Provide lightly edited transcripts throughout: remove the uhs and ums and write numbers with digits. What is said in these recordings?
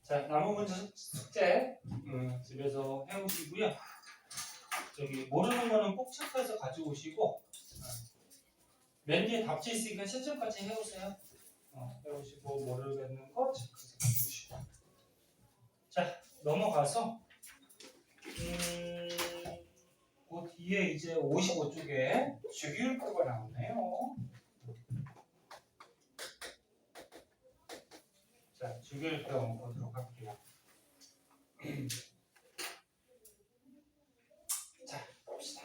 자, 남은 문제 숙제 집에서 해오시고요. 저기 모르는 거는 꼭 체크해서 가지고 오시고 맨 뒤에 답지 있으니까 채점까지 해오세요. 해오시고 모르겠는 거 체크해서 가지고 오시고. 자, 넘어가서 그 뒤에 이제 55쪽에 주기율표가 나오네요. 자, 주기율표 한번 보도록 할게요. 자, 봅시다.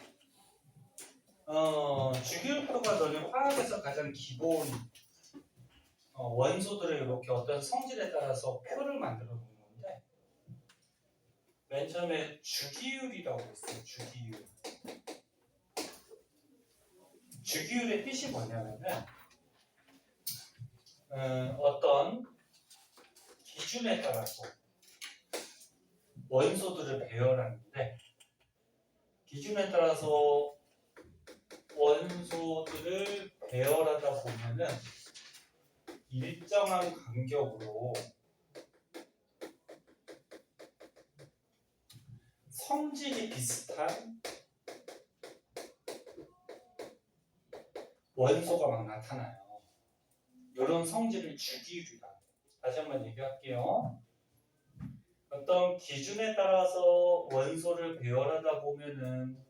주기율표가 너네 화학에서 가장 기본 원소들을 이렇게 어떤 성질에 따라서 표를 만들어 놓은 건데 맨 처음에 주기율이라고 했어요. 주기율. 주기율의 뜻이 뭐냐면은 어떤 기준에 따라서 원소들을 배열하는데 기준에 따라서 원소들을 배열하다 보면은 일정한 간격으로 성질이 비슷한 원소가 막 나타나요. 이런 성질을 주기율이라. 다시 한번 얘기할게요. 어떤 기준에 따라서 원소를 배열하다 보면은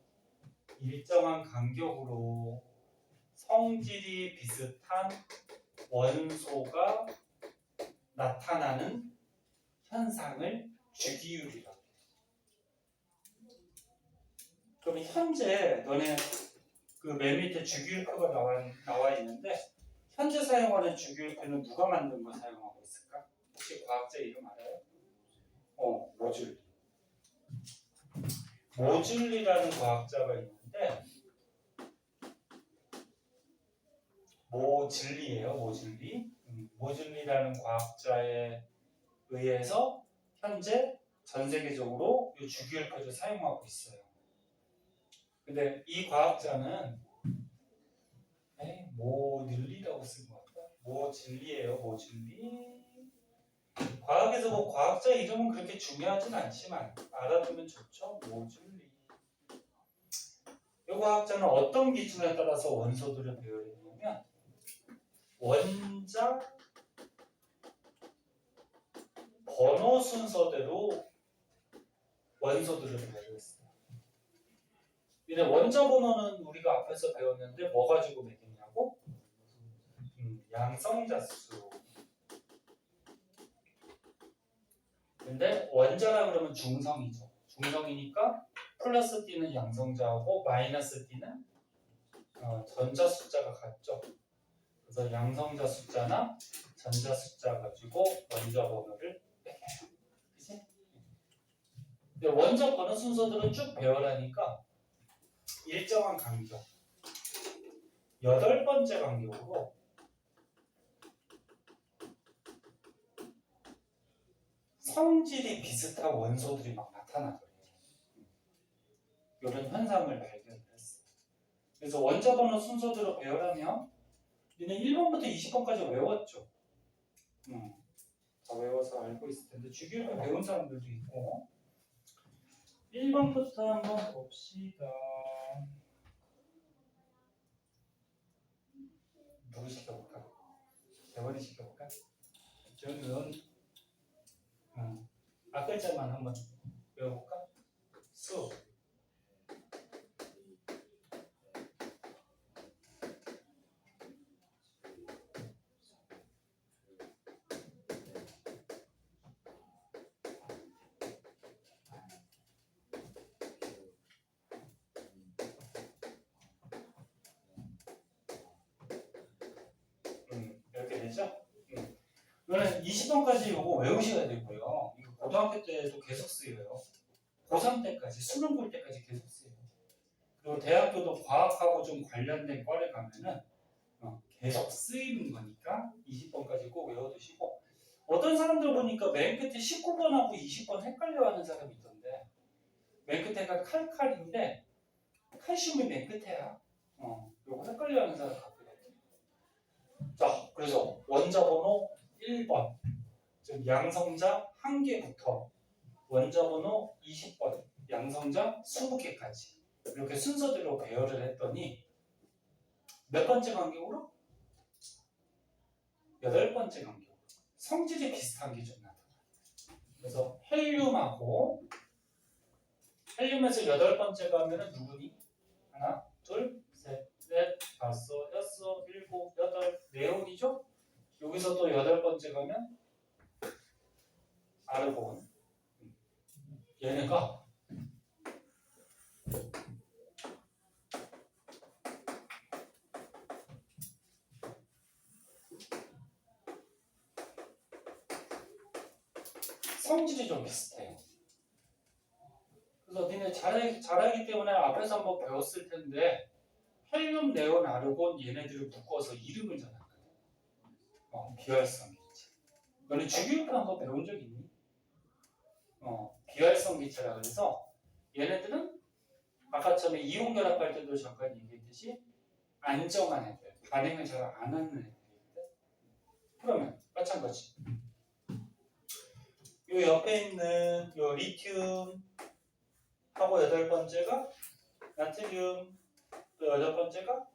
일정한 간격으로 성질이 비슷한 원소가 나타나는 현상을 주기율이라고 해요. 그럼 현재 너네 그 맨 밑에 주기율표가 나와 있는데 현재 사용하는 주기율표는 누가 만든 거 사용하고 있을까? 혹시 과학자 이름 알아요? 모즐리. 모즐리라는 과학자가 있는데 모즐리예요. 모즐리. 모즐리라는 과학자에 의해서 현재 전 세계적으로 이 주기율표를 사용하고 있어요. 근데 이 과학자는 모즐리라고 쓴 것 같다. 모즐리예요. 모즐리. 과학에서 뭐 과학자 이름은 그렇게 중요하진 않지만 알아두면 좋죠. 모즐리. 이 과학자는 어떤 기준에 따라서 원소들을 배열했냐면 원자 번호 순서대로 원소들을 배열했어요. 근데 원자 번호는 우리가 앞에서 배웠는데 뭐 가지고 매겼냐고? 양성자수. 근데 원자라 그러면 중성이죠. 중성이니까 플러스 T는 양성자하고 마이너스 T는 전자 숫자가 같죠. 그래서 양성자 숫자나 전자 숫자 가지고 원자 번호를 매겨요. 그치? 근데 원자 번호 순서들은 쭉 배열하니까 일정한 간격 8번째 간격으로 성질이 비슷한 원소들이 막 나타나거든요. 이런 현상을 발견했어요. 그래서 원자 번호 순서대로 배열하면 얘는 1번부터 20번까지 외웠죠. 다 외워서 알고 있을 텐데 주기율표 배운 사람들도 있고 1번부터 한번 봅시다. 누구 시켜볼까? 대원이 시켜볼까? 저는 앞글자만 한번 외워볼까? 수. 이렇게 되죠? 이거는 20번까지 이거 외우셔야 되고요. 이거 고등학교 때도 계속 쓰여요. 고3 때까지, 수능 볼 때까지 계속 쓰여요. 그리고 대학교도 과학하고 좀 관련된 과를 가면은 계속 쓰이는 거니까 20번까지 꼭 외워두시고 어떤 사람들 보니까 맨 끝에 19번하고 20번 헷갈려하는 사람이 있던데 맨 끝에가 칼칼인데 칼슘이 맨 끝에야. 이거 헷갈려하는 사람 같거든요. 자, 그래서 원자 번호 1번. 즉 양성자 1개부터 원자번호 20번, 양성자 20개까지 이렇게 순서대로 배열을 했더니 몇 번째 간격으로? 8번째 간격으로 성질이 비슷한 게 좀 나타나요. 그래서 헬륨하고 헬륨에서 8번째 가면은 누구니? 하나, 둘, 셋, 넷, 다섯, 여섯, 일곱, 여덟, 네온이죠? 여기서 또 8번째 가면 아르곤. 얘네가 성질이 좀 비슷해요. 그래서 니네 잘하기 때문에 앞에서 한번 배웠을 텐데 헬륨, 네온, 아르곤 얘네들을 묶어서 이름을 정했거든. 비활성 기체. 너네 주기율표 한번 배운 적 있니? 비활성 기체라 그래서 얘네들은 아까 전에 이온 결합할 때도 잠깐 얘기했듯이 안정한 애들, 반응을 잘 안 하는 애들인데 그러면 마찬가지. 요 옆에 있는 요 리튬 하고 8번째가 나트륨, 또 8번째가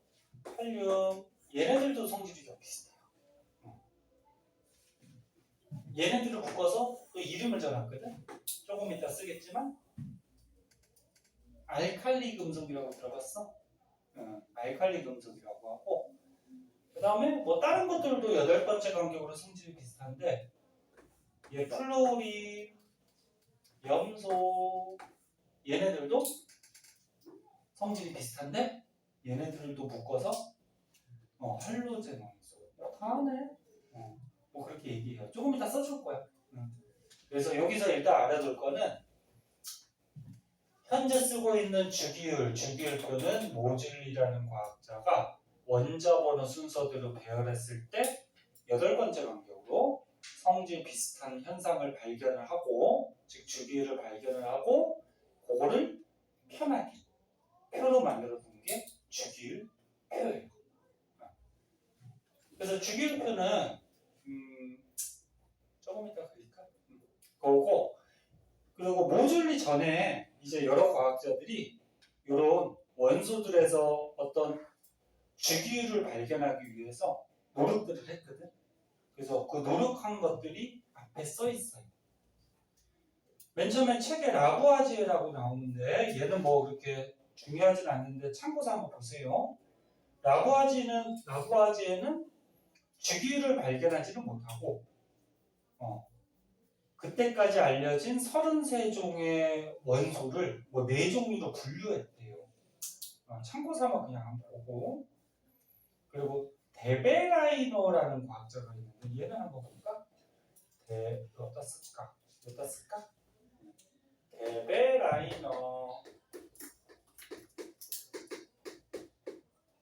칼륨. 얘네들도 성질이 좀 비슷해요. 얘네들을 묶어서 또 이름을 정했거든. 조금 이따 쓰겠지만 알칼리 금속이라고 들어봤어? 알칼리 금속이라고 하고 그 다음에 뭐 다른 것들도 8번째 간격으로 성질이 비슷한데 얘 플로린, 염소 얘네들도 성질이 비슷한데 얘네들도 묶어서 할로젠 원소. 다 하네. 뭐 그렇게 얘기해요. 조금 이따 써줄 거야. 그래서 여기서 일단 알아둘 거는 현재 쓰고 있는 주기율표는 모즐리라는 과학자가 원자번호 순서대로 배열했을 때 8번째 간격으로 성질 비슷한 현상을 발견을 하고 즉 주기율을 발견을 하고 그거를 편하게 표로 만들어 두는 게 주기율표예요. 그래서 주기율표는 조금 이따 그릴까? 그거고 그리고 모줄리 전에 이제 여러 과학자들이 이런 원소들에서 어떤 주기율을 발견하기 위해서 노력들을 했거든. 그래서 그 노력한 것들이 앞에 써 있어요. 맨 처음에 책에 라부아지에라고 나오는데 얘는 뭐 그렇게 중요하진 않는데 참고서 한번 보세요. 라부아지에는 주기율을 발견하지는 못하고 그때까지 알려진 33종의 원소를 뭐 4종류로 분류했대요. 참고 삼아 그냥 안 보고 그리고 데베라이너라는 과학자가 있는데 얘는 한번 볼까? 어디다 쓸까? 데베라이너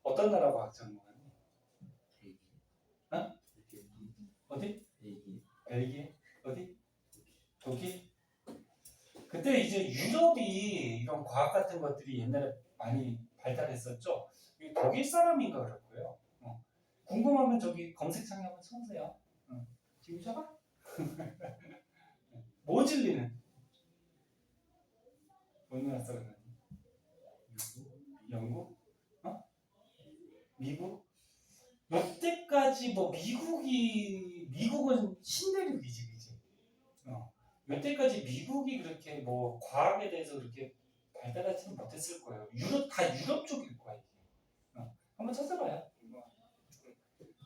어떤 나라 과학자인 거야? 어? 어디? 벨기에? 어디? 독일? 그때 이제 유럽이 이런 과학 같은 것들이 옛날에 많이 발달했었죠. 독일 사람인가 그럴 거예요. 궁금하면 저기 검색창에 한번 쳐보세요. 지금 쳐봐? 모즐리는? 어느 나라 사람이야? 영국? 미국? 여태까지 뭐 미국은 신대륙이지, 그지? 여태까지 미국이 그렇게 뭐 과학에 대해서 그렇게 발달하지는 못했을 거예요. 다 유럽 쪽일 거야 이게. 한번 찾아봐요.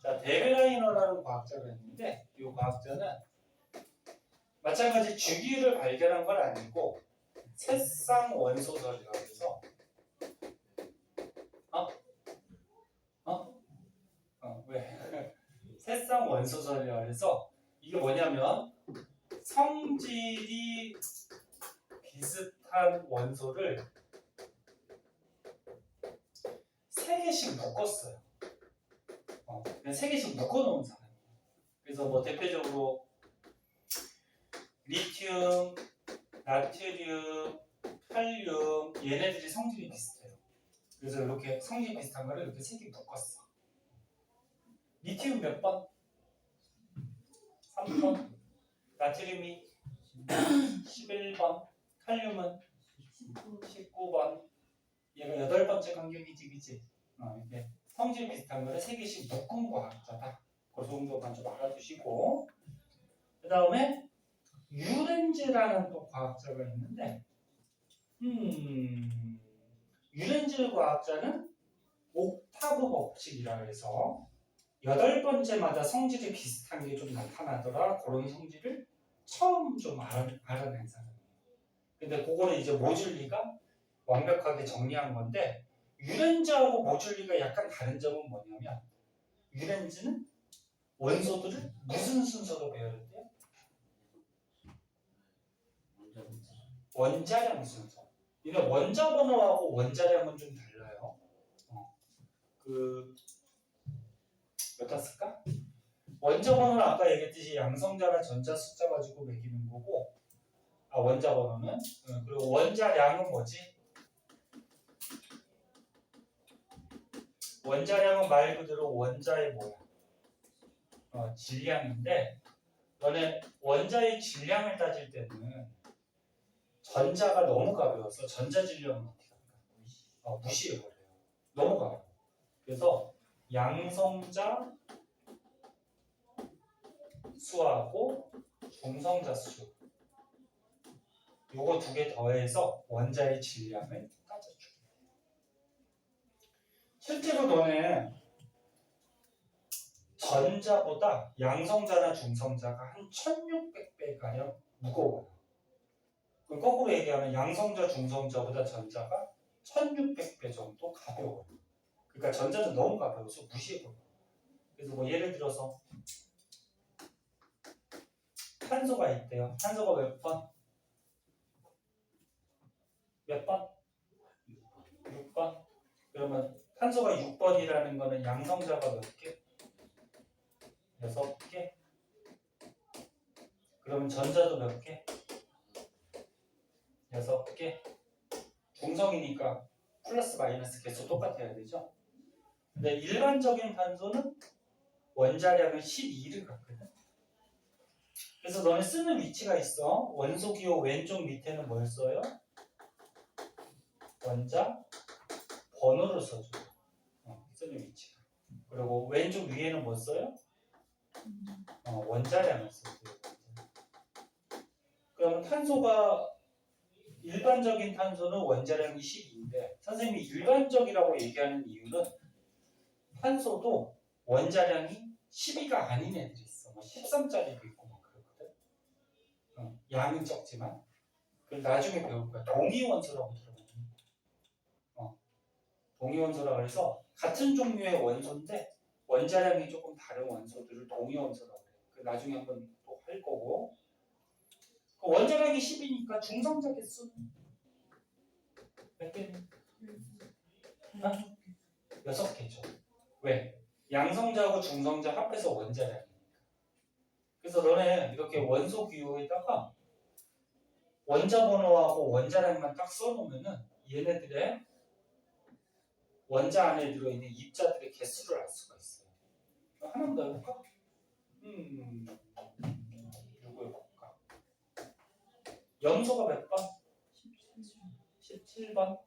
자, 데베라이너라는 과학자가 있는데 이 과학자는 마찬가지 주기율을 발견한 건 아니고 새쌍 원소설이라고 해서 왜? 새쌍 원소설이라고 해서 이게 뭐냐면 성질이 비슷한 원소를 3개씩 묶었어요. 3개씩 묶어놓은 사람이에요. 그래서 뭐 대표적으로 리튬, 나트륨, 칼륨 얘네들이 성질이 비슷해요. 그래서 이렇게 성질 비슷한 거를 이렇게 3개 묶었어. 리튬 몇 번? 3번. 나트륨이 11번, 칼륨은 19번. 얘가 8번째 간격이지, 그치? 이게 성질 비슷한 거를 3개씩 묶은 과학자다. 그 정도만 좀 알아두시고. 그 다음에 유렌즈라는 또 과학자가 있는데, 유렌즈 과학자는 옥타브 법칙이라 해서 8번째마다 성질이 비슷한 게 좀 나타나더라. 그런 성질을 처음 좀 알아낸 사람이에요. 근데 그거를 이제 모줄리가 완벽하게 정리한 건데, 유렌즈하고 모줄리가 약간 다른 점은 뭐냐면, 유렌즈는 원소들을 무슨 순서로 배열했대요? 원자량 순서. 이게 원자 번호하고 원자량은 좀 달라요. 몇다 쓸까? 원자 번호는 아까 얘기했듯이 양성자나 전자 숫자 가지고 매기는 거고, 원자 번호는 그리고 원자량은 뭐지? 원자량은 말 그대로 원자의 뭐야? 질량인데, 너네 원자의 질량을 따질 때는 전자가 너무 가벼워서 전자 질량은 어떻게 할까? 무시해버려요. 너무 가벼워. 그래서 양성자 수하고 중성자 수 요거 두 개 더해서 원자의 질량을 따져줘. 실제로 너네 전자보다 양성자나 중성자가 한 1600배 가량 무거워요. 그럼 거꾸로 얘기하면 양성자, 중성자보다 전자가 1600배 정도 가벼워요. 그러니까 전자는 너무 가벼워서 무시해버려요. 그래서 뭐 예를 들어서 탄소가 있대요. 탄소가 몇 번? 몇 번? 6번? 그러면 탄소가 6번이라는 거는 양성자가 몇 개? 6개? 그러면 전자도 몇 개? 6개? 중성이니까 플러스 마이너스 개수 똑같아야 되죠? 근데 일반적인 탄소는 원자량은 12를 갖거든. 그래서 너네 쓰는 위치가 있어. 원소 기호 왼쪽 밑에는 뭘 써요? 원자 번호를 써줘. 쓰는 위치가. 그리고 왼쪽 위에는 뭐 써요? 원자량을 써줘요. 그러면 탄소가 일반적인 탄소는 원자량이 12인데 선생님이 일반적이라고 얘기하는 이유는 탄소도 원자량이 12가 아닌 애들이 있어. 뭐 13짜리도 있고 막 그러거든. 양은 적지만. 그걸 나중에 배울 거야. 동위원소라고 들어봤니? 동위원소라고 해서 같은 종류의 원소인데 원자량이 조금 다른 원소들을 동위원소라고 해요. 그 나중에 한번 또 할 거고. 원자량이 10이니까 중성자 개수는 몇 개니? 6개죠. 왜? 양성자하고 중성자 합해서 원자량이니까. 그래서 너네 이렇게 원소 기호에다가 원자 번호하고 원자량만 딱 써놓으면은 얘네들의 원자 안에 들어있는 입자들의 개수를 알 수가 있어요. 하나만 더 해볼까? 이거 해볼까? 염소가 몇 번? 17번.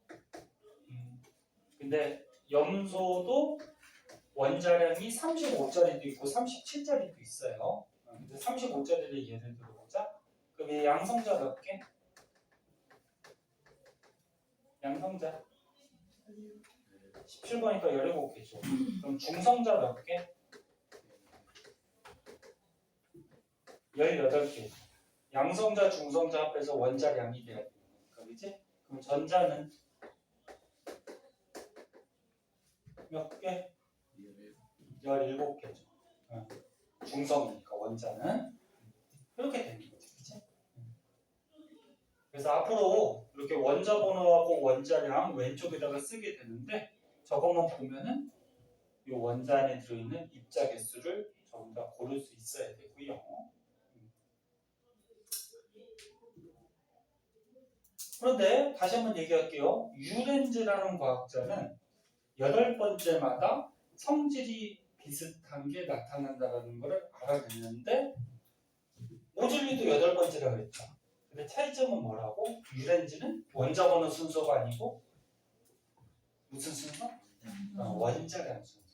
근데 염소도 원자량이 35짜리도 있고 37짜리도 있어요. 근데 35짜리를 예를 들어보자. 그럼 얘 양성자 몇 개? 양성자 17번이니까 17개죠. 그럼 중성자 몇 개? 18개. 양성자, 중성자 합해서 원자량이 돼야 되는 거니까, 그치? 그럼 전자는 몇 개? 17개죠. 중성이니까 원자는 이렇게 되는 거지, 그치? 그래서 앞으로 이렇게 원자 번호하고 원자량 왼쪽에다가 쓰게 되는데 저것만 보면은 이 원자 안에 들어있는 입자 개수를 전부 다 고를 수 있어야 되고요. 그런데 다시 한번 얘기할게요. 유렌즈라는 과학자는 8번째마다 성질이 비슷한 게 나타난다는 것을 알아냈는데 모듈리도 8번째라 그랬죠. 근데 차이점은 뭐라고? 유렌지는 원자 번호 순서가 아니고 무슨 순서? 원자량 순서.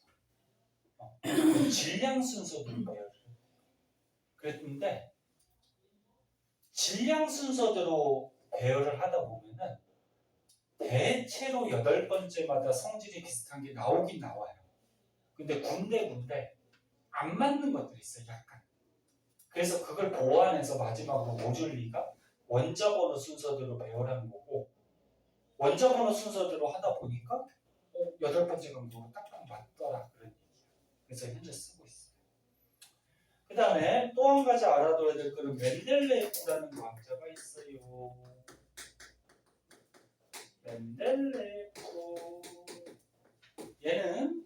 질량 순서도 있고요. 그랬는데 질량 순서대로 배열을 하다 보면은 대체로 8번째마다 성질이 비슷한 게 나오긴 나와요. 근데 군데 안 맞는 것들이 있어요. 약간. 그래서 그걸 보완해서 마지막으로 모듈리가 원자 번호 순서대로 배열하는 거고, 원자 번호 순서대로 하다 보니까 8번째 강도로 딱딱 맞더라 그런 얘기예요. 그래서 현재 쓰고 있어요. 그 다음에 또 한 가지 알아둬야 될 거는 멘델레예프라는 과학자가 있어요. 멘델레예프. 얘는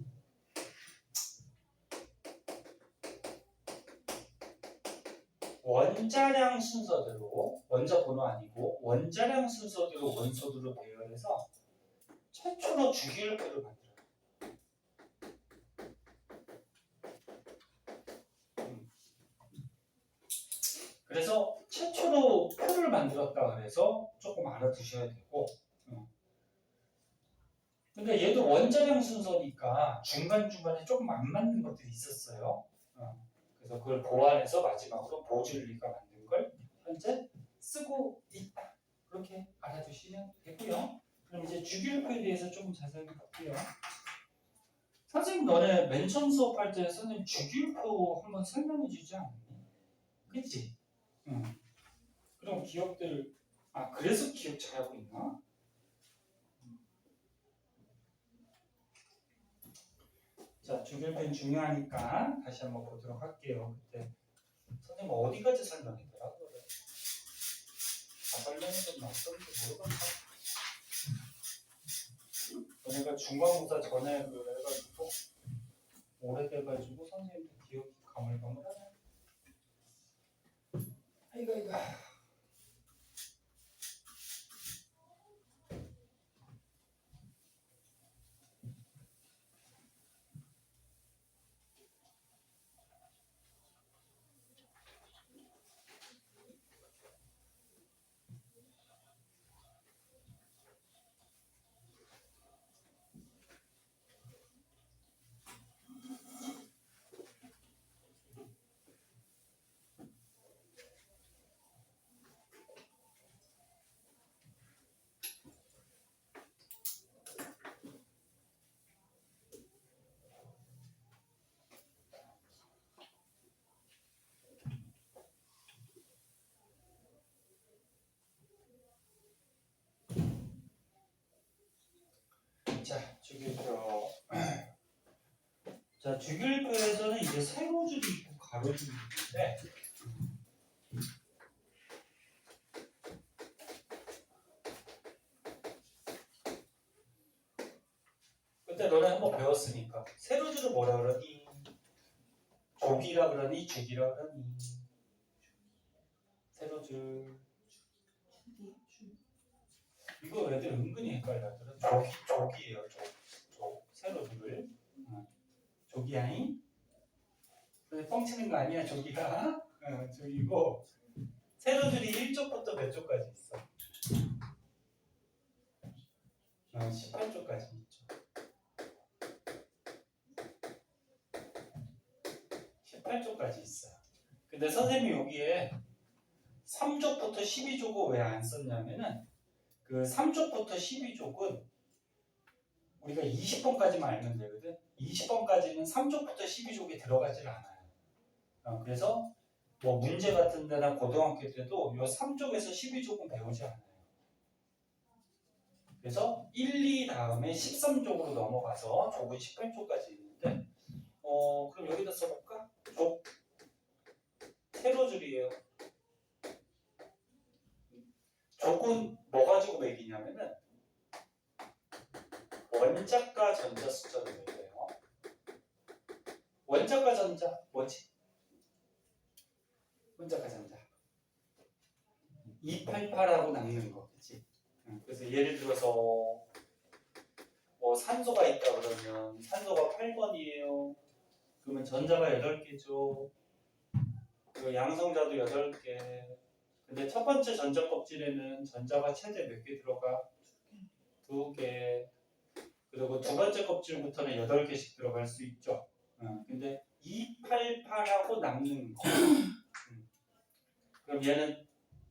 원자량 순서대로, 원자 번호 아니고 원자량 순서대로 원소들을 배열해서 최초로 주기율표를 만들어요. 그래서 최초로 표를 만들었다 그래서 조금 알아두셔야 되고, 근데 얘도 원자량 순서니까 중간중간에 조금 안 맞는 것들이 있었어요. 그래서 그걸 보완해서 마지막으로 모듈리가 만든 걸 현재 쓰고 있다. 그렇게 알아두시면 되고요. 그럼 이제 주기율표에 대해서 조금 자세히 볼게요. 선생님 너네 맨 처음 수업할 때 선생님 주기율표 한번 설명해 주지 않았니? 그치? 그럼 기억들, 그래서 기억 잘하고 있나? 자, 주기율표는 중요하니까 다시 한번 보도록 할게요. 그때 선생님 어디까지 설명했더라? 설명해줬나 어떤지 모르겠어. 너네가 중간고사 전에 해가지고 오래돼가지고 선생님도 기억이 가물가물하네. 아이고. 자, 주기율표. 자, 주기율표에서는 이제 세로줄이 있고 가로줄이 있는데, 그때 너네 한번 배웠으니까 세로줄을 뭐라 그러니? 조기라 그러니 주기라 그러니? 세로줄. 이거 애들 은근히 헷갈려하더라. 조기예요. 세로줄. 조기야잉? 뻥치는 거 아니야 조기가? 조기고 세로줄이 1쪽부터 몇 쪽까지 있어? 18쪽까지 있죠. 18쪽까지 있어요. 근데 선생님이 여기에 3쪽부터 12족을 왜 안 썼냐면은 그 3쪽부터 12족은 우리가 20번까지만 알면 되거든. 20번까지는 3쪽부터 12족에 들어가질 않아요. 그래서 뭐 문제 같은 데나 고등학교 때도 요 3쪽에서 12족은 배우지 않아요. 그래서 1, 2 다음에 13쪽으로 넘어가서 족은 18쪽까지 있는데 그럼 여기다 써볼까? 족 세로줄이에요. 족은 뭐 가지고 매기냐면은 원자과 전자 숫자로 매겨요. 원자과 전자 뭐지? 원자과 전자 288하고 남는 거, 그치? 그래서 예를 들어서 뭐 산소가 있다 그러면 산소가 8번이에요. 그러면 전자가 8개죠. 그리고 양성자도 8개. 근데 첫 번째 전자 껍질에는 전자가 최대 몇 개 들어가? 2개. 그리고 두 번째 껍질부터는 8개씩 들어갈 수 있죠. 근데 288하고 남는 거. 그럼 얘는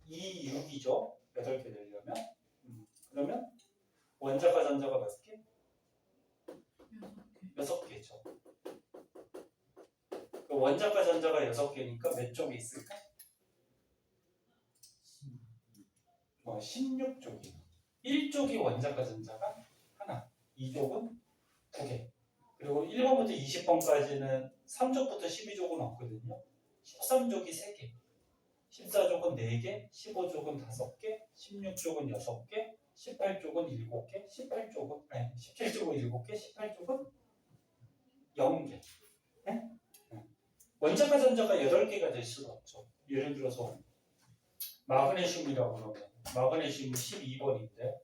26이죠. 8개 되려면. 그러면 원자과 전자가 몇 개? 6개죠. 그 원자과 전자가 6개니까 몇 쪽에 있을까? 16쪽이. 1쪽이 원자과 전자가 하나, 2쪽은 2개. 그리고 1번부터 20번까지는 3쪽부터 12쪽은 없거든요. 13쪽이 3개, 14쪽은 4개, 15쪽은 5개, 16쪽은 6개, 18쪽은 7개, 17쪽은 7개, 18쪽은 0개. 네? 원자과 전자가 8개가 될 수가 없죠. 예를 들어서 마그네슘이라고 그러면 마그네슘이 12번인데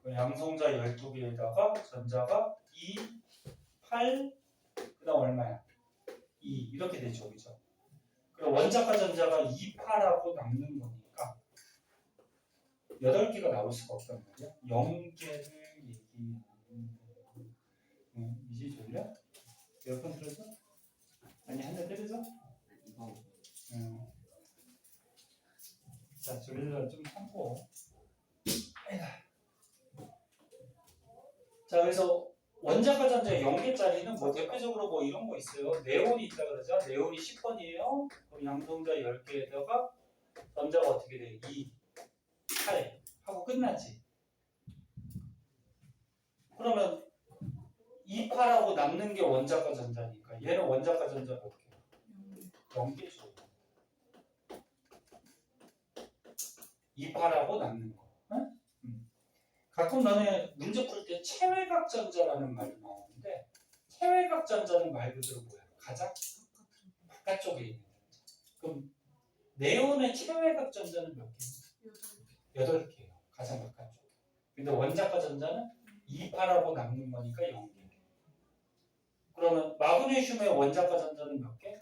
양성자 12개에다가 전자가 2, 8, 그 다음 얼마야? 2 이렇게 되죠. 그죠? 그럼 원자과 전자가 2, 8하고 남는 거니까 8개가 나올 수가 없단 말이야. 0개를 얘기하는 거예요. 이제 졸려? 에어컨 틀어줘? 아니 한 대 때려줘? 자, 졸려 좀 참고. 자, 그래서 원자과 전자 0개짜리는 뭐 대표적으로 뭐 이런 거 있어요. 네온이 있다 그러죠. 네온이 10번이에요. 그럼 양성자 10개에다가 전자가 어떻게 돼? 2, 8 하고 끝나지. 그러면 2, 8하고 남는 게 원자과 전자니까 얘는 원자과 전자 몇 개? 0개죠. 2, 8하고 남는 거. 응? 가끔 너네 문제 풀 때 체외각 전자라는 말이 나오는데 체외각 전자는 말 그대로 뭐야? 가장 바깥쪽에 있는 전자. 그럼 네온의 체외각 전자는 몇 개? 8개예요. 가장 바깥쪽. 근데 원자과 전자는 2, 8하고 남는 거니까 0개. 그러면 마그네슘의 원자과 전자는 몇 개?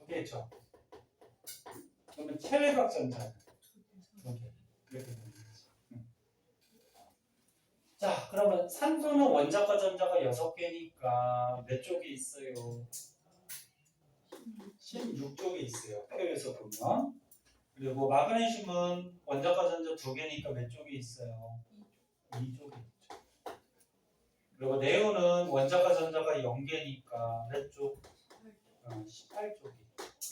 2개죠. 그러면 체외각 전자는 2개. 이렇게 되는 거죠. 자, 그러면 산소는 원자과 전자가 6개니까 몇 쪽에 있어요? 16쪽에 있어요. 표에서 보면. 그리고 마그네슘은 원자과 전자 2개니까 몇 쪽에 있어요? 2쪽에 있죠. 그리고 네온은 원자과 전자가 0개니까 몇 쪽? 18쪽에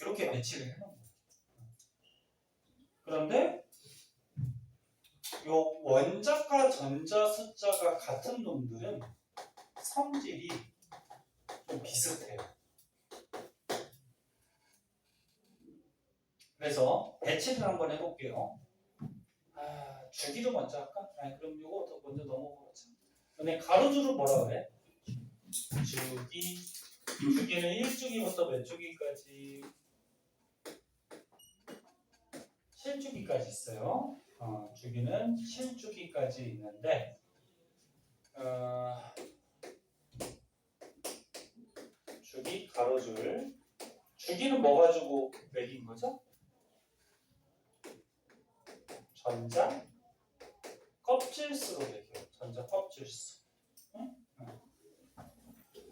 이렇게 배치를 해놓은 거예요. 그런데 요 원자과 전자 숫자가 같은 놈들은 성질이 좀 비슷해요. 그래서 배치를 한번 해볼게요. 주기로 먼저 할까? 그럼 이거 먼저 넘어가보자. 근데 가로줄을 뭐라 그래? 주기. 주기는 1주기부터 몇 주기까지? 7주기까지 있어요. 주기는 7주기까지 있는데 주기 가로줄. 주기는 뭐 가지고 매긴 거죠? 전자 껍질수로 매겨요. 전자 껍질수. 응?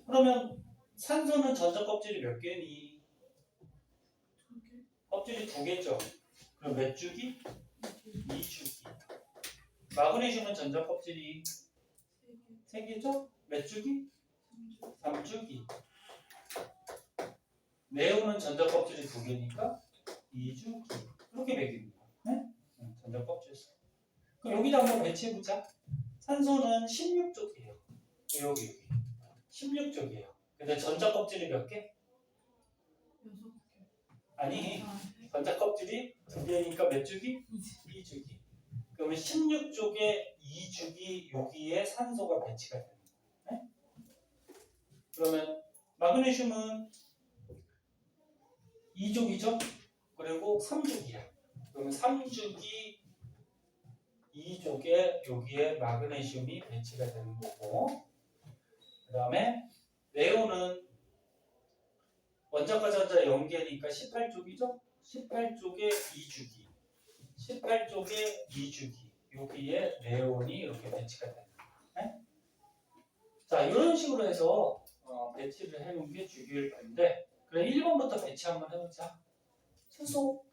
그러면 산소는 전자 껍질이 몇 개니? 껍질이 2개죠. 그럼 몇 주기? 2주기. 마그네슘은 전자 껍질이 3개죠? 몇 주기? 3주기. 네온은 전자 껍질이 2개니까 2주기. 그렇게 매깁니다. 네? 전자 껍질수. 그럼 여기다 한번 배치해보자. 산소는 16쪽이에요. 여기 16쪽이에요. 근데 전자 껍질이 몇 개? 6개. 아니, 전자 껍질이 2개니까 몇 주기? 2주기. 그러면 16쪽에 2주기 여기에 산소가 배치가 되는 거예요. 네? 그러면 마그네슘은 2족이죠? 그리고 3족이야. 그러면 3주기 2족에 여기에 마그네슘이 배치가 되는 거고, 그 다음에 네온은 원자과 전자 연계니까 18쪽이죠? 18쪽에 2주기. 18쪽에 2주기. 여기에 네온이 이렇게 배치가 된다. 네? 자, 이런 식으로 해서 배치를 해놓은 게 주기일 건데, 그래 1번부터 배치 한번 해보자. 수소.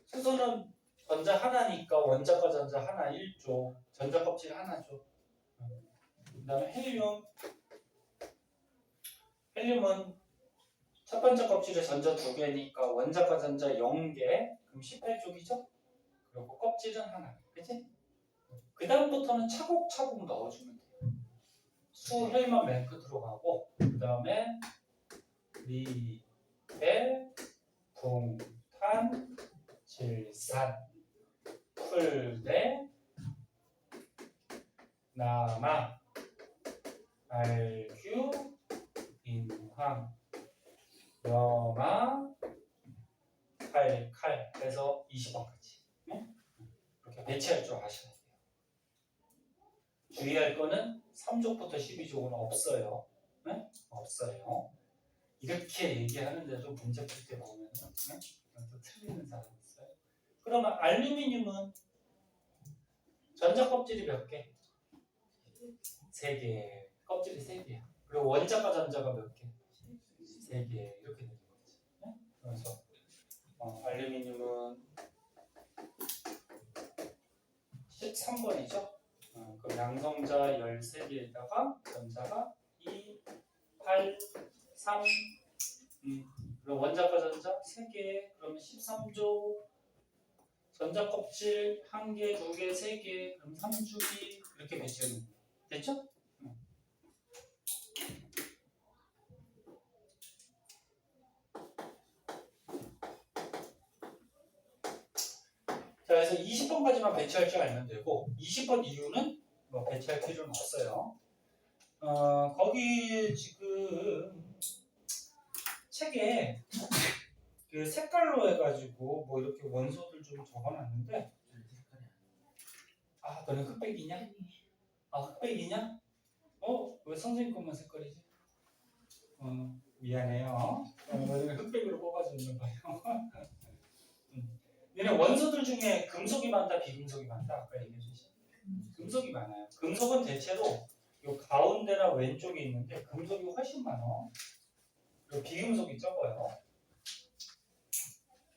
수소는 전자 하나니까 원자과 전자 하나 1조, 전자 껍질 하나죠. 그 다음에 헬륨. 헬륨은 첫 번째 껍질에 전자 2개니까 원자과 전자 0개, 그럼 18쪽이죠? 그리고 껍질은 하나, 그치? 그 다음부터는 차곡차곡 넣어주면 돼요. 수, 헬만 맨 끝으로 가고, 그 다음에 리, 벨, 붕, 탄, 질산, 풀대, 남아, 알규, 인황, 염화, 칼 해서 20번까지. 네? 이렇게 배치할 줄 아셔야 돼요. 주의할 거는 3족부터 12족은 없어요. 네? 없어요. 이렇게 얘기하는데도 문제 풀 때 보면 네? 또 틀리는 사람이 있어요. 그러면 알루미늄은 전자 껍질이 몇 개? 3개. 껍질이 3개야. 그리고 원자과 전자가 몇 개? 3개. 이렇게 되는 거지. 네? 그래서 알루미늄은 13번이죠. 그 양성자 13개에다가 전자가 2, 8, 3, 그리고 원자과 전자 3개, 그러면 13조, 전자 껍질 1개, 2개, 3개, 그럼 3주기 이렇게 배치하는 거예요. 됐죠? 자, 그래서 20번까지만 배치할 줄 알면 되고 20번 이후는 뭐 배치할 필요는 없어요. 거기 지금 책에 그 색깔로 해가지고 뭐 이렇게 원소들 좀 적어놨는데 아 너네 흑백이냐? 아 흑백이냐? 왜 선생님 것만 색깔이지? 미안해요. 너네 흑백으로 뽑아주는 거예요. 얘네 원소들 중에 금속이 많다, 비금속이 많다? 아까 얘기해주신 금속이 많아요. 금속은 대체로 요 가운데나 왼쪽에 있는데 금속이 훨씬 많아. 그리고 비금속이 적어요.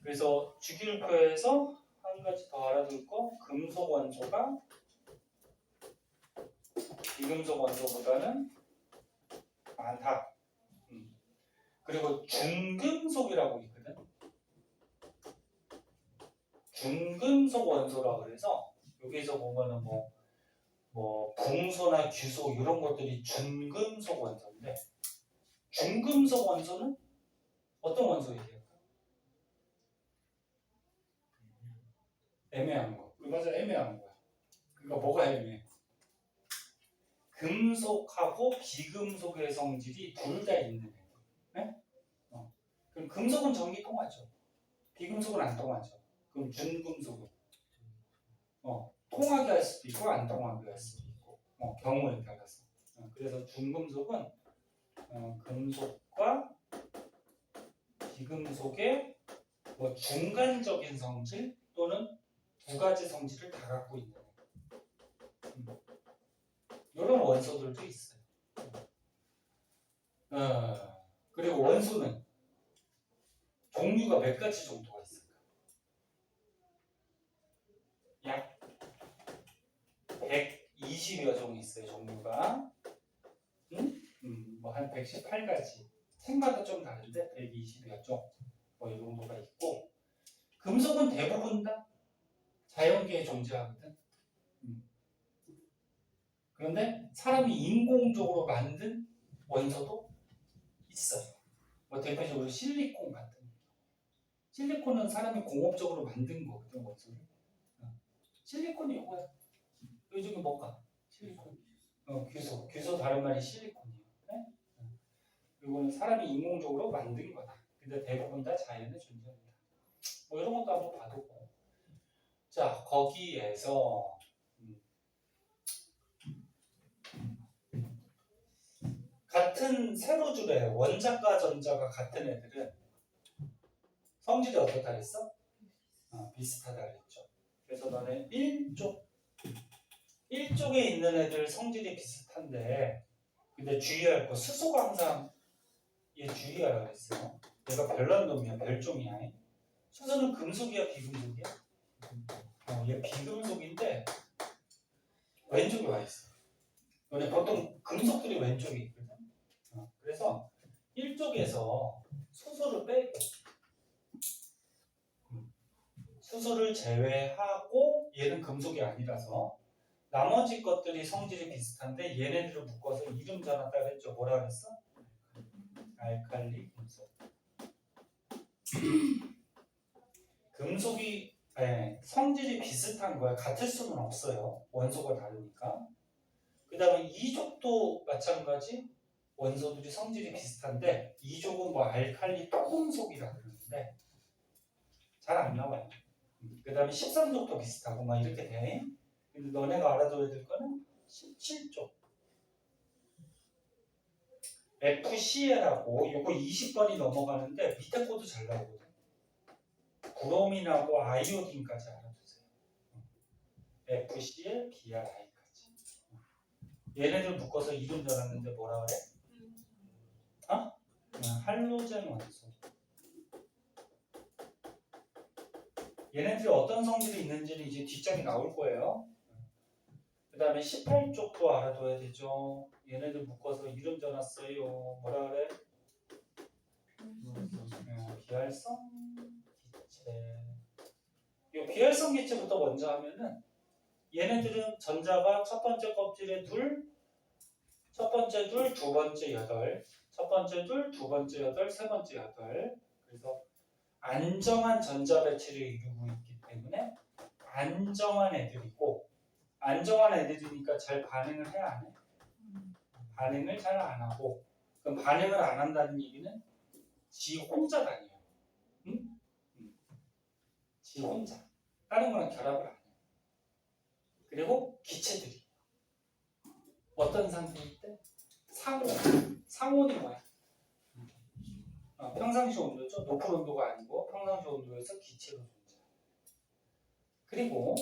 그래서 주기율표에서 한 가지 더 알아둘 거, 금속 원소가 비금속 원소보다는 많다. 그리고 중금속이라고 있거든. 중금속 원소라 그래서 여기서 보면은 뭐 붕소나 규소 이런 것들이 중금속 원소인데 중금속 원소는 어떤 원소 얘기할까? 애매한 거. 맞아, 애매한 거야. 그러니까 뭐가 애매해? 금속하고 비금속의 성질이 둘 다 있는 애. 네? 그럼 금속은 전기 통하죠. 비금속은 안 통하죠. 그럼 준금속은 통하게 할 수도 있고 안 통하게 할 수도 있고 경우에 따라서. 그래서 중금속은 금속과 비금속의 뭐 중간적인 성질 또는 두 가지 성질을 다 갖고 있는 이런 원소들도 있어요. 그리고 원소는 종류가 몇 가지 정도가 있을까? 약 120여 종 있어요, 종류가. 뭐 한 118가지. 책마다 좀 다른데 120여 종. 뭐 이 정도가 있고. 금속은 대부분 다 자연계에 존재하거든. 그런데 사람이 인공적으로 만든 원소도 있어요. 뭐 대표적으로 실리콘 같은 거. 실리콘은 사람이 공업적으로 만든 거거든, 원소를. 실리콘이 이거야. 요즘에 뭘까? 실리콘. 규소. 규소 다른 말이 실리콘이에요. 네? 이거는 사람이 인공적으로 만든 거다. 근데 대부분 다 자연에 존재합니다. 뭐 이런 것도 한번 봐두고. 자, 거기에서 같은 세로줄에 원자과 전자가 같은 애들은 성질이 어떻다 그랬어? 비슷하다 그랬죠. 그래서 너네 1쪽에 있는 애들 성질이 비슷한데 근데 주의할 거 수소가 항상 얘 주의하라 그랬어요. 얘가 별난 놈이야. 별종이야. 수소는 금속이야 비금속이야? 얘 비금속인데 왼쪽에 와 있어. 너네 보통 금속들이 왼쪽에 있거든. 그래서 1쪽에서 수소를 빼고 수소를 제외하고 얘는 금속이 아니라서 나머지 것들이 성질이 비슷한데 얘네들을 묶어서 이름 전환다 그랬죠. 뭐라 그랬어? 알칼리 금속. 금속이 성질이 비슷한 거야. 같을 수는 없어요. 원소가 다르니까. 그 다음에 이족도 마찬가지 원소들이 성질이 비슷한데 이족은 뭐 알칼리 토금속이라 그러는데 잘 안 나와요. 그 다음에 13족도 비슷하고 막 이렇게 돼. 근데 너네가 알아둬야 될 거는 17족. FCL하고 요거 20번이 넘어가는데 밑에 것도 잘 나오거든. 브로민하고 아이오딘까지 알아두세요. FCL, BRI까지. 얘네들 묶어서 이름 전했는데 뭐라 그래? 할로젠 원소. 얘네들이 어떤 성질이 있는지는 이제 뒷장이 나올 거예요. 그 다음에 18쪽도 알아둬야 되죠. 얘네들 묶어서 이름 전했어요. 뭐라 그래? 비활성 기체. 이 비활성 기체부터 먼저 하면은 얘네들은 전자가 첫 번째 껍질에 둘, 첫 번째 둘, 두 번째 여덟, 첫 번째 둘, 두 번째 여덟, 세 번째 여덟. 그래서 안정한 전자 배치를 이루고 있기 때문에 안정한 애들이고 안정한 애들이니까 잘 반응을 해야 안 해? 반응을 잘 안 하고 그럼 반응을 안 한다는 얘기는 지 혼자 다녀요. 응? 지 혼자. 다른 거랑 결합을 안 해요. 그리고 기체들이 어떤 상태일 때? 상온. 상온이 뭐야? 평상시 온도죠. 높은 온도가 아니고 평상시 온도에서 기체로 존재. 그리고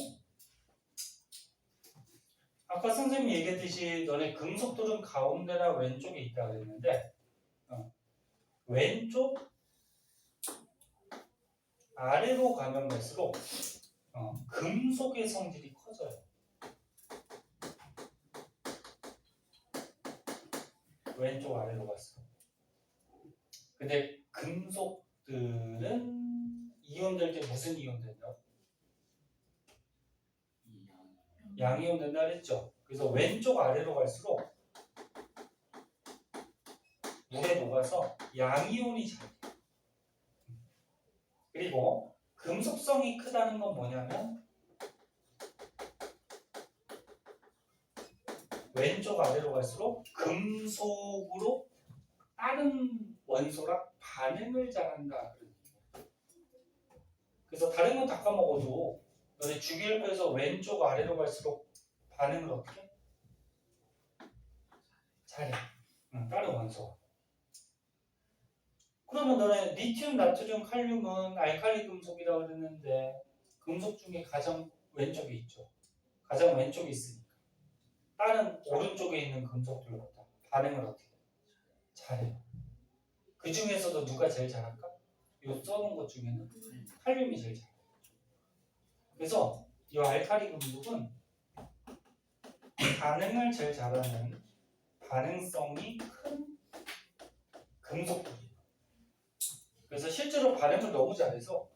아까 선생님이 얘기했듯이 너네 금속들은 가운데나 왼쪽에 있다 그랬는데 왼쪽 아래로 가면 갈수록 금속의 성질이 커져요. 왼쪽 아래로 갈수록. 근데 금속들은 이온될 때 무슨 이온 된다? 양이온 된다 그랬죠. 그래서 왼쪽 아래로 갈수록 물에 녹아서 양이온이 잘 돼요. 그리고 금속성이 크다는 건 뭐냐면 왼쪽 아래로 갈수록 금속으로 다른 원소랑 반응을 잘한다. 그래서 다른 건 다 까먹어도 너네 주기율표에서 왼쪽 아래로 갈수록 반응을 어떻게? 잘해. 다른 원소. 그러면 너네 리튬, 나트륨, 칼륨은 알칼리 금속이라고 그랬는데 금속 중에 가장 왼쪽에 있죠. 가장 왼쪽에 있으니까 다른 오른쪽에 있는 금속들보다 반응을 어떻게 해? 잘해요. 그 중에서도 누가 제일 잘할까? 이 써놓은 것 중에는 칼륨이 제일 잘해요. 그래서 이 알칼리 금속은 반응을 제일 잘하는 반응성이 큰 금속들이에요. 그래서 실제로 반응을 너무 잘해서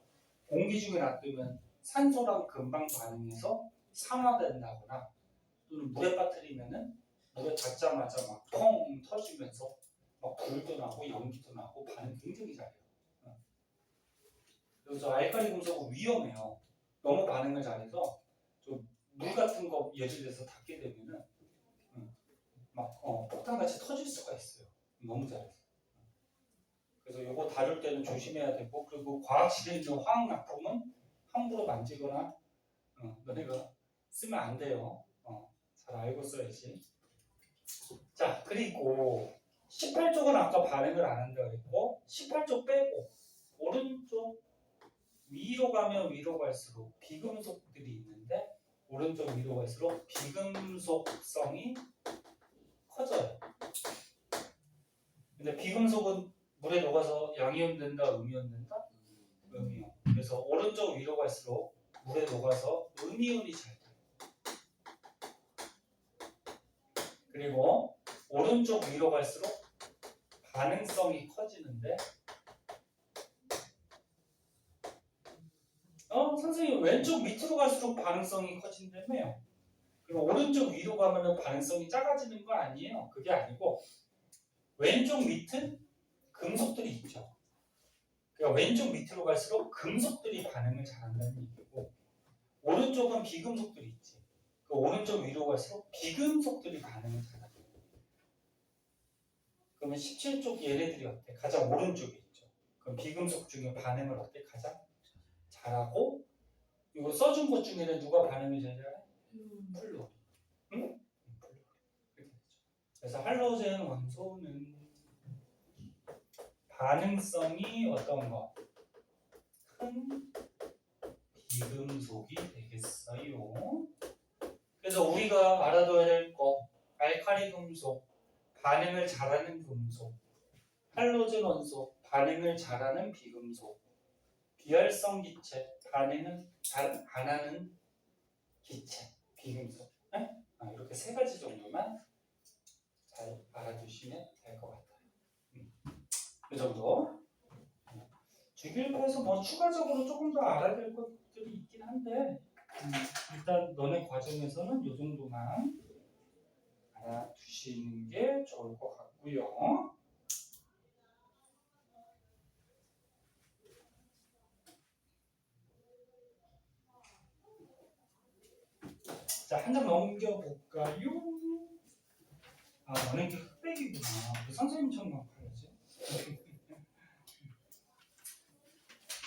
공기 중에 놔두면 산소랑 금방 반응해서 산화된다거나 또는 물에 빠뜨리면은 물에 닿자마자 막 펑 터지면서 막 불도 나고 연기도 나고 반응 굉장히 잘해요. 그래서 알칼리 금속은 위험해요. 너무 반응을 잘해서 좀 물 같은 거 예를 들어서 닿게 되면은 막 폭탄같이 터질 수가 있어요. 너무 잘해서. 그래서 이거 다룰 때는 조심해야 되고 그리고 과학실에 있는 화학약품은 함부로 만지거나 너네가 쓰면 안 돼요. 잘 알고 써야지. 자 그리고 18쪽은 아까 반응을 안 한다고 했고 18쪽 빼고 오른쪽 위로 가면 위로 갈수록 비금속들이 있는데 오른쪽 위로 갈수록 비금속성이 커져요. 근데 비금속은 물에 녹아서 양이온 된다, 음이온 된다? 음이온. 그래서 오른쪽 위로 갈수록 물에 녹아서 음이온이 잘 돼요. 그리고 오른쪽 위로 갈수록 반응성이 커지는데 선생님 왼쪽 밑으로 갈수록 반응성이 커진다며요. 그럼 오른쪽 위로 가면은 반응성이 작아지는 거 아니에요? 그게 아니고 왼쪽 밑은 금속들이 있죠. 그러니까 왼쪽 밑으로 갈수록 금속들이 반응을 잘한다는 얘기고 오른쪽은 비금속들이 있지. 그 오른쪽 위로 갈수록 비금속들이 반응을 잘한다. 그러면 17쪽 얘네들이 어때? 가장 오른쪽에 있죠. 그럼 비금속 중에 반응을 어때? 가장 잘하고 이거 써준 것 중에는 누가 반응을 잘 잘해? 플루. 응? 플루. 이렇게 되죠. 그래서 할로젠 원소는 반응성이 어떤 거? 큰 비금속이 되겠어요. 그래서 우리가 알아둬야 될 거, 알칼리 금속, 반응을 잘하는 금속, 할로젠 원소, 반응을 잘하는 비금속, 비활성 기체, 반응을 잘 안 하는 기체, 비금속. 네? 이렇게 세 가지 정도만 잘 알아두시면 될 것 같아요. 이 정도. 주기율표에서 뭐 추가적으로 조금 더 알아야 될 것들이 있긴 한데 일단 너네 과정에서는 이 정도만 알아두시는 게 좋을 것 같고요. 자, 한 장 넘겨볼까요? 너네 이게 흑백이구나. 우리 선생님처럼 가야지.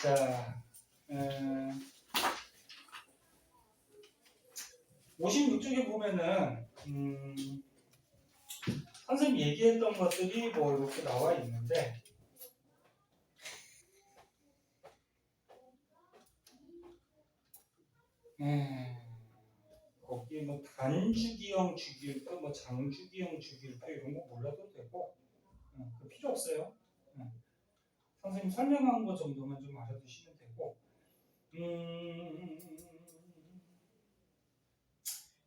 자, 56쪽에 보면은 선생님 얘기했던 것들이 뭐 이렇게 나와 있는데 거기 뭐 단주기형 주기율표, 뭐 장주기형 주기율표 이런 거 몰라도 되고 그 필요 없어요. 선생님 설명한 거 정도만 좀 알아두시면 되고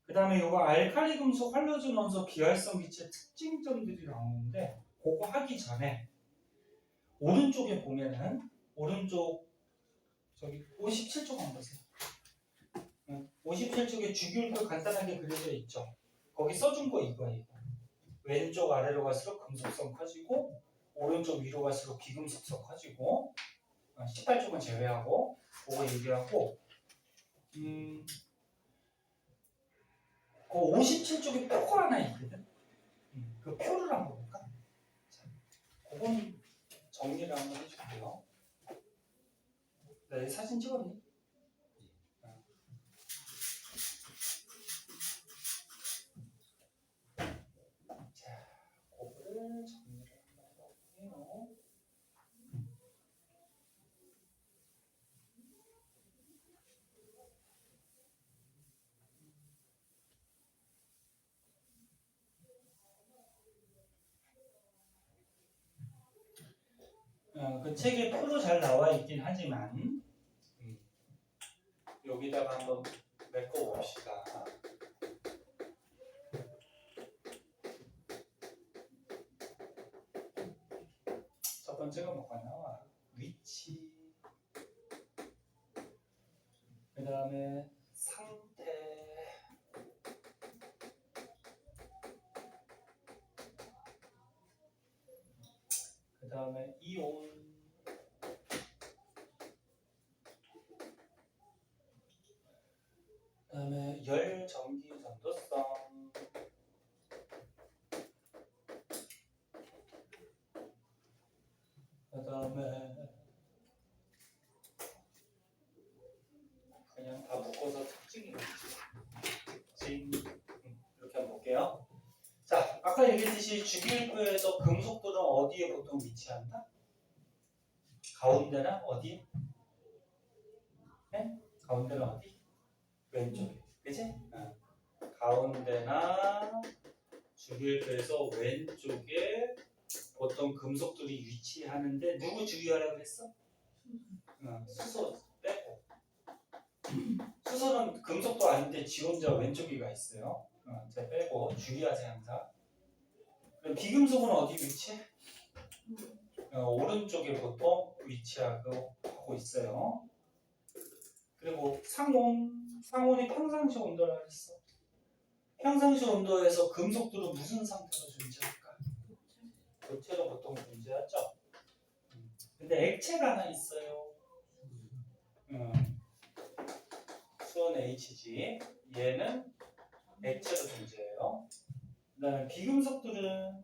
그 다음에 이거 알칼리 금속 할로젠 원소 비활성 기체 특징점들이 나오는데 그거 하기 전에 오른쪽에 보면은 오른쪽 저기 57쪽 한번 보세요. 57쪽에 주기율표 간단하게 그려져 있죠. 거기 써준 거 이거예요. 왼쪽 아래로 갈수록 금속성 커지고 오른쪽 위로 갈수록 비금속성 커지고 18쪽은 제외하고 그거 얘기하고 그 57쪽에 표가 하나 있거든. 그 표를 한번 볼까? 자, 그건 정리를 한번 해줄게요. 네, 사진 찍었니? 자, 그거를 정리를 한번 해볼게요. 그 책에 표로 잘 나와 있긴 하지만 여기다가 한번 메꿔 봅시다. 첫 번째가 뭐가 나와? 위치. 그 다음에 상태. 그 다음에 이온. 그 다음에 열, 전기, 전도성. 그 다음에 그냥 다 묶어서 특징이겠지. 특징. 이렇게 한번 볼게요. 자, 아까 얘기했듯이 그렇지. 주기율표에서 금속들은 어디에 보통 위치한다? 가운데나 어디에? 네? 가운데는 어디? 왼쪽에. 그치? 가운데나 주기율표에서 왼쪽에 보통 금속들이 위치하는데 누구 주의하라고 했어? 수소 빼고. 수소는 금속도 아닌데 지 혼자 왼쪽에 가 있어요. 자 빼고 주의하세요 항상. 그럼 비금속은 어디 위치해? 오른쪽에 보통 위치하고 하고 있어요. 그리고 상온이 평상시 온도라 그랬어. 평상시 온도에서 금속들은 무슨 상태로 존재할까? 고체로 보통 존재하죠. 근데 액체가 하나 있어요. 수은 Hg. 얘는 액체로 존재해요. 그다음에 비금속들은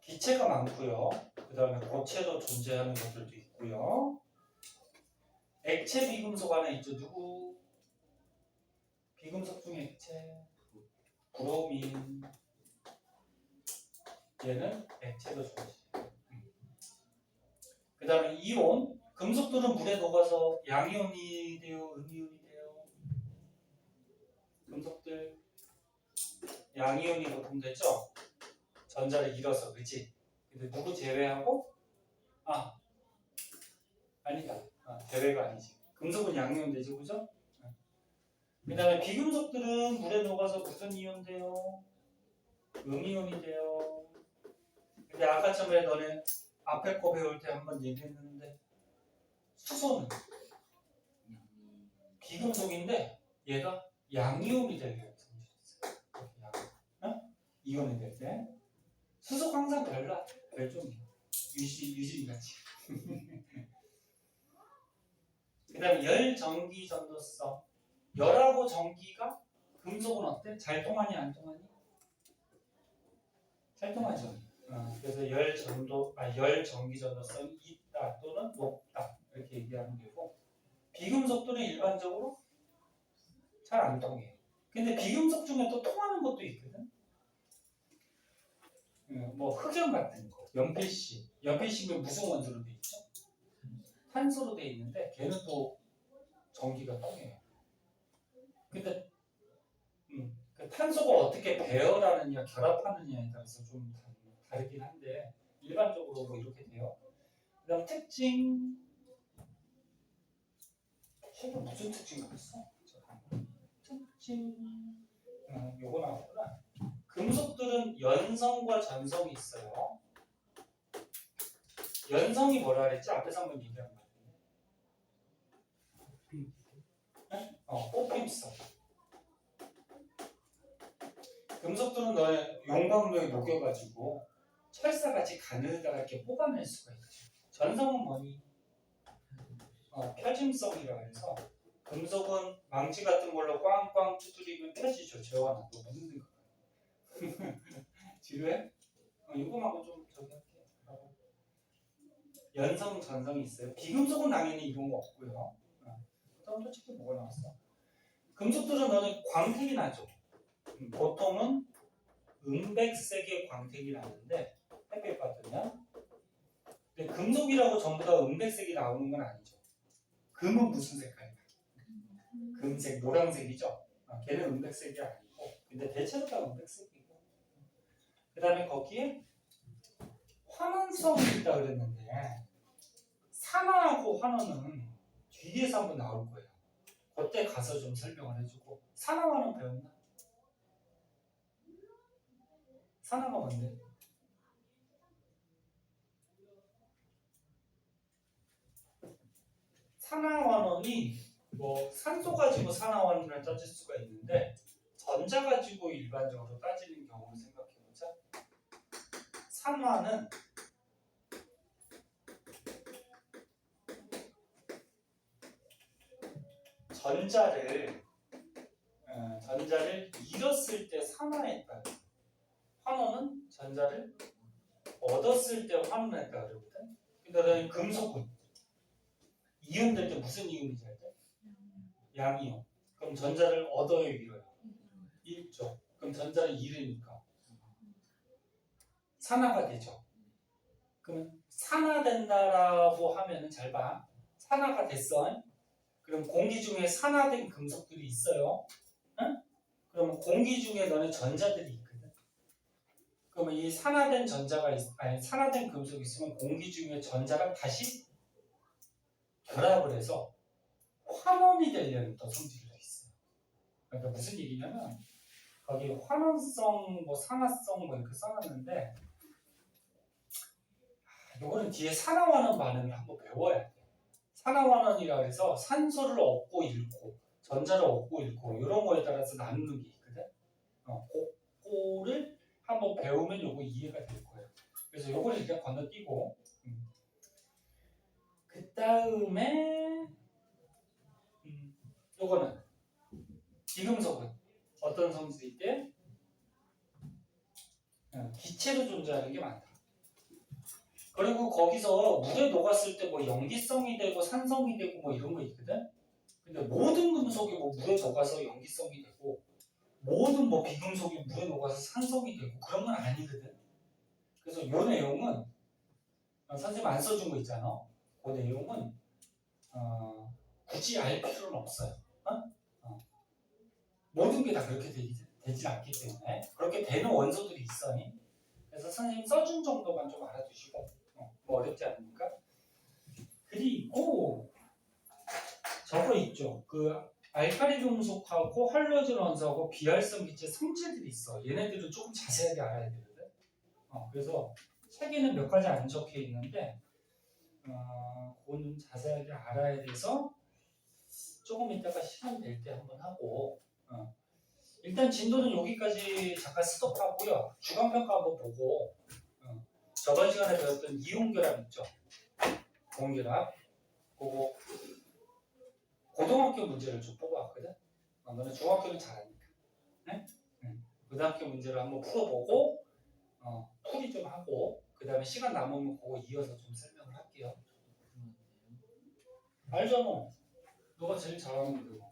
기체가 많고요. 그다음에 고체로 존재하는 것들도 있고요. 액체 비금속 하나 있죠. 누구? 비금속 중에 액체. 브로민. 얘는 액체로 존재해요. 그다음에 이온. 금속들은 물에 녹아서 양이온이 돼요, 음이온이 돼요. 금속들 양이온이 보통 되죠. 전자를 잃어서, 그치? 근데 누구 제외하고? 아니다. 제외가 아니지. 금속은 양이온 되죠, 그죠? 그 다음에 비금속들은 물에 녹아서 무슨 이온 돼요? 음이온이 돼요. 근데 아까 처음에 너네 앞에 거 배울 때 한번 얘기했는데 수소는 비금속인데 얘가 양이온이 되게 성질있어요. 이온이 될 때. 수소 항상 별라. 별종이야. 유실이같이. 그 다음에 열, 전기, 전도성. 열하고 전기가 금속은 어때? 잘 통하니 안 통하니? 잘 통하죠. 그래서 열 전기 전도성이 있다 또는 높다 이렇게 얘기하는 거고 비금속들은 일반적으로 잘 안 통해요. 근데 비금속 중에 또 통하는 것도 있거든. 뭐 흑연 같은 거, 연필심. 연필심이 무슨 원소로 돼 있죠? 탄소로 돼 있는데 걔는 또 전기가 통해요. 근데 그 탄소가 어떻게 배열하느냐, 결합하느냐에 따라서 좀 다르긴 한데 일반적으로 뭐 이렇게 돼요. 그다음 특징. 책에 무슨 특징 나왔어? 특징. 요거 나왔구나. 금속들은 연성과 전성이 있어요. 연성이 뭐라 그랬지? 앞에서 한번 얘기한 거 같은데. 뽑힘성. 금속들은 너의 용광로에 녹여가지고 철사같이 가느다랗게 뽑아낼 수가 있죠. 전성은 뭐니? 펴짐성이라 해서 금속은 망치 같은 걸로 꽝꽝 두드리면 펴지죠. 재워놔도 너무 힘든 거. 지루해? 이거만고 좀 저기 할게. 연성, 전성이 있어요. 비금속은 당연히 이런 거 없고요. 그다음 또 책에 뭐가 나왔어? 금속들은 너는 광택이 나죠. 보통은 은백색의 광택이 나는데 햇빛 받으면. 근데 금속이라고 전부 다 은백색이 나오는 건 아니죠. 금은 무슨 색깔이야? 금색, 노란색이죠. 걔는 은백색이 아니고, 근데 대체로 다 은백색이고. 그 다음에 거기에 환원성이 있다 그랬는데 산화하고 환원은 뒤에서 한번 나올 거예요. 그때 가서 좀 설명을 해주고. 산화환원 배웠나? 산화가 뭔데? 산화환원이 뭐 산소 가지고 산화환원을 따질 수가 있는데 전자 가지고 일반적으로 따지는 경우를 생각해보자. 산화는 전자를 잃었을 때 산화했다. 환원은 전자를 얻었을 때 환원했다 그러거든. 그러니까 금속은 이온 될 때 무슨 이온이 될 때? 양이온. 그럼 전자를 얻어요, 잃어요? 잃죠. 그럼 전자를 잃으니까 산화가 되죠. 그럼 산화된다라고 하면은 잘 봐. 산화가 됐어. 그럼 공기 중에 산화된 금속들이 있어요. 응? 그러면 공기 중에 너네 전자들이 있거든. 그러면 이 산화된 산화된 금속이 있으면 공기 중에 전자가 다시 결합을 해서 환원이 되려는 또 성질이 있어요. 그러니까 무슨 얘기냐면 거기 환원성, 뭐 산화성 뭐 이렇게 써놨는데 요거는 뒤에 산화환원 반응을 한번 배워야 돼. 산화환원이라 해서 산소를 얻고 잃고 전자를 얻고 잃고 이런 거에 따라서 나누는 게 있거든. 그거를 한번 배우면 요거 이해가 될 거예요. 그래서 요거를 일단 건너뛰고 그 다음에 요거는 비금속은 어떤 성질이 있대? 기체로 존재하는 게 많다. 그리고 거기서 물에 녹았을 때 뭐 염기성이 되고 산성이 되고 뭐 이런 거 있거든. 근데 모든 금속이 뭐 물에 녹아서 염기성이 되고 모든 뭐 비금속이 물에 녹아서 산성이 되고 그런 건 아니거든. 그래서 이 내용은 선생님 안 써준 거 있잖아. 그 내용은 굳이 알 필요는 없어요. 모든 게 다 그렇게 되지 않기 때문에 그렇게 되는 원소들이 있어. 그래서 선생님 써준 정도만 좀 알아두시고 뭐 어렵지 않으니까. 그리고 저거 있죠. 그 알칼리 금속하고 할로젠 원소하고 비활성 기체 성질들이 있어. 얘네들은 조금 자세하게 알아야 되거든. 그래서 책에는 몇 가지 안 적혀 있는데 그거는 자세하게 알아야 돼서 조금 이따가 시간 될 때 한번 하고 일단 진도는 여기까지 잠깐 스톱하고요. 주관평가 한번 보고 저번 시간에 배웠던 이온결합 있죠. 공결합 그거 고등학교 문제를 좀 뽑아왔거든. 너는 중학교는 잘하니까. 네? 고등학교 문제를 한번 풀어보고 풀이 좀 하고 그 다음에 시간 남으면 그거 이어서 좀 설명을 할게요. 알잖아. 너가 제일 잘하는 거고.